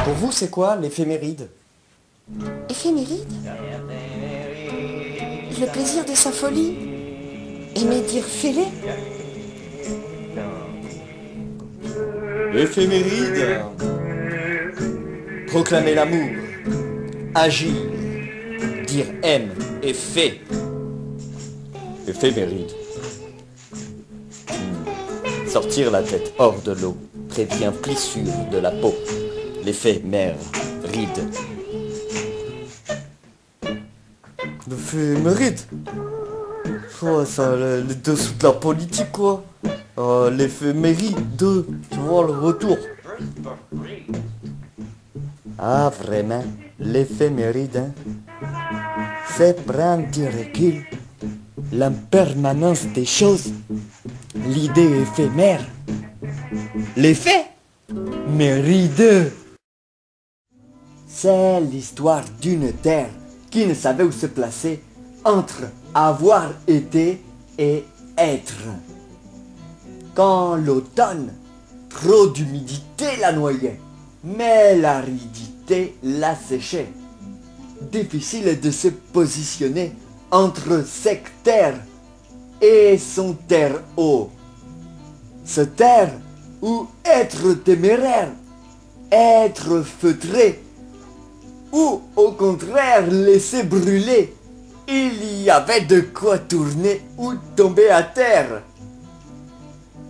Pour vous, c'est quoi l'éphéméride? Éphéméride? Le plaisir de sa folie? Aimer dire fêlé? Éphéméride. Proclamer l'amour. Agir. Dire aime et fait. Éphéméride. Sortir la tête hors de l'eau prévient plissure de la peau. L'éphémère ride. L'éphéméride? Ouais, ça, les dessous de la politique, quoi. L'éphéméride, tu vois, le retour. Ah, vraiment, l'éphéméride, hein? C'est prendre du recul, l'impermanence des choses, l'idée éphémère, l'effet méride. C'est l'histoire d'une terre qui ne savait où se placer entre avoir été et être. Quand l'automne, trop d'humidité la noyait, mais l'aridité la séchait. Difficile de se positionner entre sec terre et son terre eau. Se taire ou être téméraire, être feutré, ou au contraire laisser brûler. Il y avait de quoi tourner ou tomber à terre.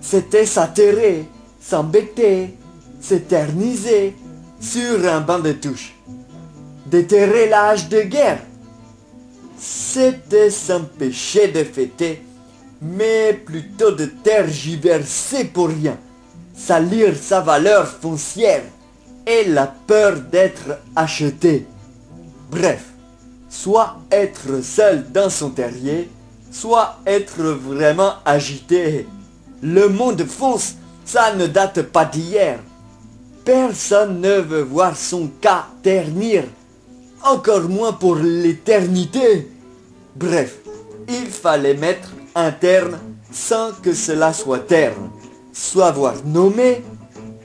C'était s'atterrer, s'embêter, s'éterniser sur un banc de touche. Déterrer l'âge de guerre. C'était s'empêcher de fêter, mais plutôt de tergiverser pour rien, salir sa valeur foncière et la peur d'être acheté. Bref, soit être seul dans son terrier, soit être vraiment agité. Le monde fonce, ça ne date pas d'hier. Personne ne veut voir son cas ternir, encore moins pour l'éternité. Bref, il fallait mettre un terme sans que cela soit terme, soit avoir nommé,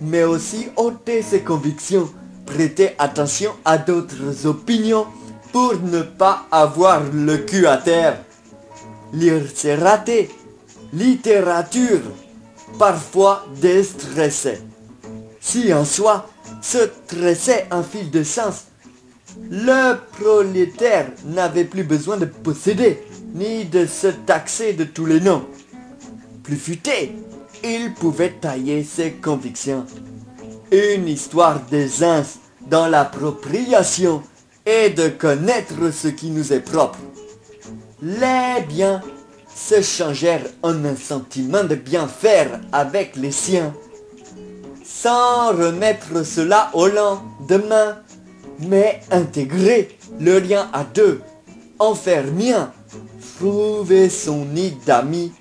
mais aussi ôter ses convictions, prêter attention à d'autres opinions pour ne pas avoir le cul à terre. Lire c'est rater, littérature, parfois déstressée. Si en soi se tressait un fil de sens, le prolétaire n'avait plus besoin de posséder, ni de se taxer de tous les noms. Plus futé, il pouvait tailler ses convictions. Une histoire d'aisance dans l'appropriation et de connaître ce qui nous est propre. Les biens se changèrent en un sentiment de bien faire avec les siens, sans remettre cela au lendemain, mais intégrer le lien à deux, en faire mien, trouver son nid d'amis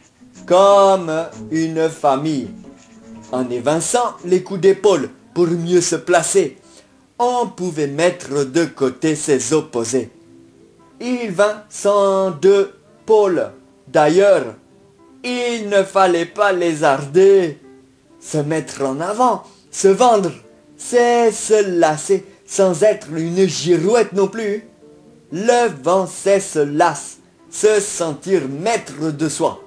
comme une famille. En évinçant les coups d'épaule pour mieux se placer, on pouvait mettre de côté ses opposés. Il vint sans deux pôles. D'ailleurs, il ne fallait pas lézarder. Se mettre en avant, se vendre, c'est se lasser sans être une girouette non plus. Le vent, c'est se lasse, se sentir maître de soi.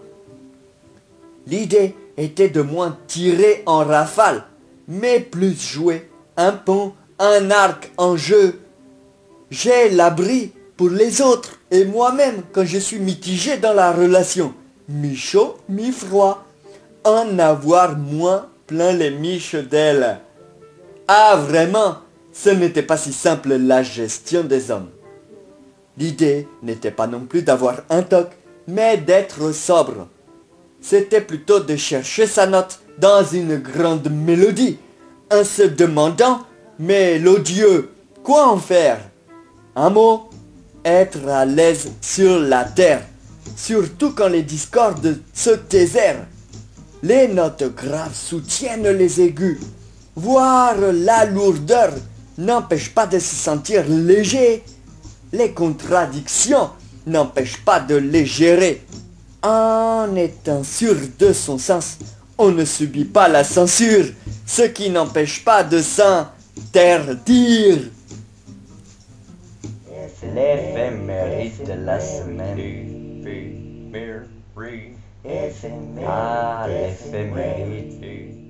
L'idée était de moins tirer en rafale, mais plus jouer un pont, un arc en jeu. J'ai l'abri pour les autres et moi-même quand je suis mitigé dans la relation, mi-chaud, mi-froid. En avoir moins plein les miches d'elle. Ah vraiment, ce n'était pas si simple la gestion des hommes. L'idée n'était pas non plus d'avoir un toc, mais d'être sobre. C'était plutôt de chercher sa note dans une grande mélodie, en se demandant, mais l'odieux, quoi en faire? Un mot, être à l'aise sur la terre, surtout quand les discordes se taisèrent. Les notes graves soutiennent les aigus. Voir la lourdeur n'empêche pas de se sentir léger. Les contradictions n'empêchent pas de les gérer. En étant sûr de son sens, On ne subit pas la censure, ce qui n'empêche pas de s'interdire. L'éphéméride de la semaine. Ah, l'éphéméride.